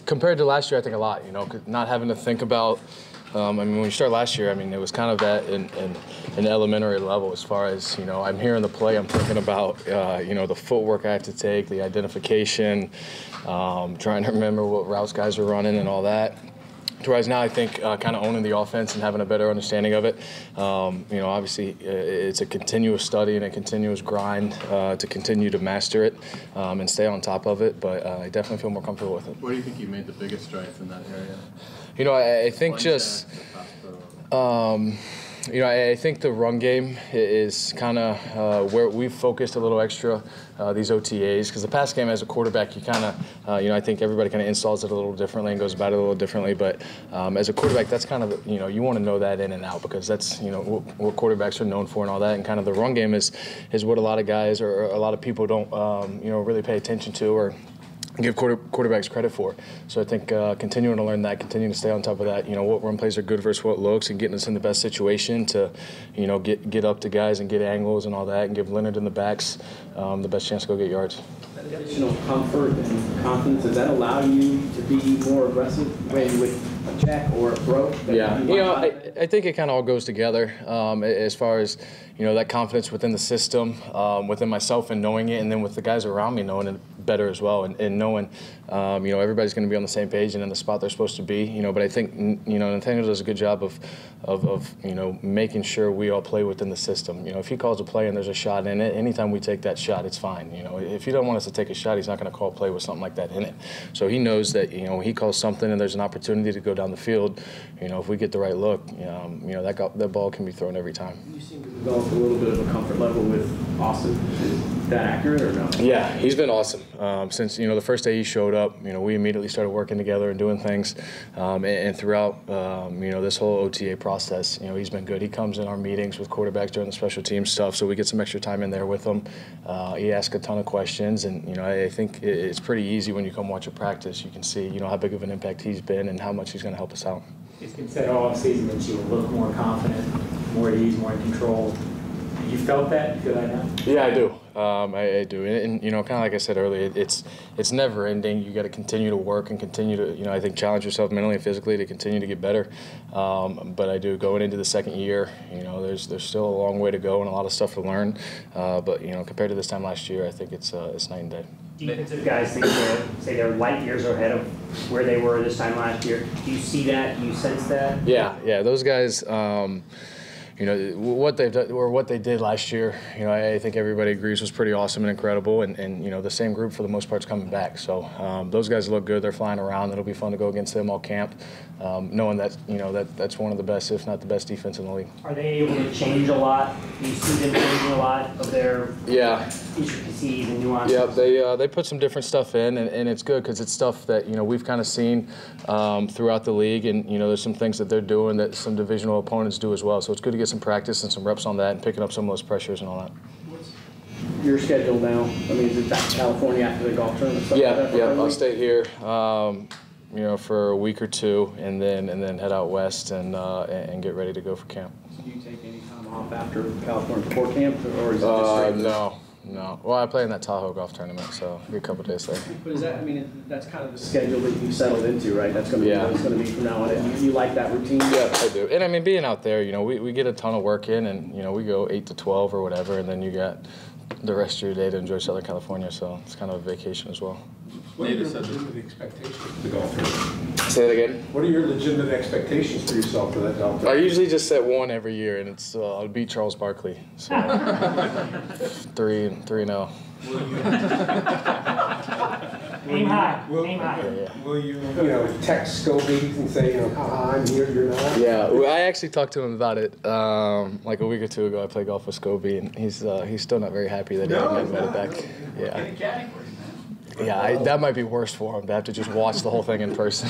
Compared to last year, I think a lot. You know, not having to think about. I mean, when you start last year, I mean, it was kind of at an elementary level as far as, you know, I'm hearing the play, I'm thinking about, you know, the footwork I have to take, the identification, trying to remember what routes guys are running and all that. Whereas now I think kind of owning the offense and having a better understanding of it. You know, obviously it's a continuous study and a continuous grind to continue to master it and stay on top of it. But I definitely feel more comfortable with it. Where do you think you made the biggest strides in that area? You know, I think just. You know, I think the run game is kind of where we've focused a little extra these OTAs, because the pass game as a quarterback, you kind of, you know, I think everybody kind of installs it a little differently and goes about it a little differently. But as a quarterback, that's kind of, you know, you want to know that in and out, because that's, you know, what quarterbacks are known for and all that. And kind of the run game is what a lot of guys or a lot of people don't, you know, really pay attention to or give quarterbacks credit for. So I think continuing to learn that, continuing to stay on top of that, you know, what run plays are good versus what looks, and getting us in the best situation to, you know, get up to guys and get angles and all that, and give Leonard and the backs the best chance to go get yards. That additional comfort and confidence, does that allow you to be more aggressive with a check or a throw? Yeah, you know, I think it kind of all goes together as far as, you know, that confidence within the system, within myself and knowing it, and then with the guys around me knowing it better as well, and knowing, you know, everybody's going to be on the same page and in the spot they're supposed to be, you know. But I think, you know, Nathaniel does a good job of you know, making sure we all play within the system. You know, if he calls a play and there's a shot in it, anytime we take that shot, it's fine. You know, if he doesn't want us to take a shot, he's not going to call a play with something like that in it. So he knows that, you know, when he calls something and there's an opportunity to go down the field, you know, if we get the right look, you know, that ball can be thrown every time. You seem to develop a little bit of a comfort level with Austin. Is that accurate or no? Yeah, he's been awesome. Since, you know, the first day he showed up, you know, we immediately started working together and doing things. And throughout, you know, this whole OTA process, you know, he's been good. He comes in our meetings with quarterbacks during the special team stuff, so we get some extra time in there with him. He asks a ton of questions, and, you know, I think it's pretty easy when you come watch a practice. You can see, you know, how big of an impact he's been and how much he's going to help us out. It's been said all season that you will look more confident, more at ease, more in control. You felt that? You feel that now? Yeah, I do. I do, and you know, kind of like I said earlier, it's never ending. You got to continue to work and continue to, you know, I think challenge yourself mentally and physically to continue to get better. But I do, going into the second year, you know, there's still a long way to go and a lot of stuff to learn. But you know, compared to this time last year, I think it's night and day. Defensive guys think say they're light years ahead of where they were this time last year. Do you see that? Do you sense that? Yeah, those guys. You know, what they've done, or what they did last year, you know, I think everybody agrees was pretty awesome and incredible, and you know, the same group for the most part is coming back. So those guys look good. They're flying around. It'll be fun to go against them all camp, knowing that, you know, that's one of the best, if not the best, defense in the league. Are they able to change a lot? Do you see them changing a lot of their intricacies and nuances? Yeah, they put some different stuff in, and it's good because it's stuff that, you know, we've kind of seen throughout the league, and you know, there's some things that they're doing that some divisional opponents do as well. So it's good to get some practice and some reps on that and picking up some of those pressures and all that. What's your schedule now? I mean, is it back to California after the golf tournament? Yeah, I'll stay here, you know, for a week or two, and then head out west and get ready to go for camp. Do you take any time off after California for camp, or is it just straight? No. Well, I play in that Tahoe golf tournament, so I'll be a couple of days there. But is that, I mean, that's kind of the schedule that you settled into, right? That's going to be what it's going to be from now on. And you like that routine? Yeah, I do. And I mean, being out there, you know, we get a ton of work in, and you know, we go 8 to 12 or whatever, and then you got the rest of your day to enjoy Southern California, so it's kind of a vacation as well. What are your legitimate expectations for the golf tournament? Say that again? What are your legitimate expectations for yourself for that golf tournament? I usually just set one every year, and it's I'll beat Charles Barkley. So 3-0. Aim high. Aim high. Yeah. Will you text Scobie and say, haha, I'm here, you're not? Yeah, I actually talked to him about it like a week or two ago. I played golf with Scobie, and he's still not very happy that he hasn't invited back. Yeah. Yeah, that might be worse for him to have to just watch the whole thing in person.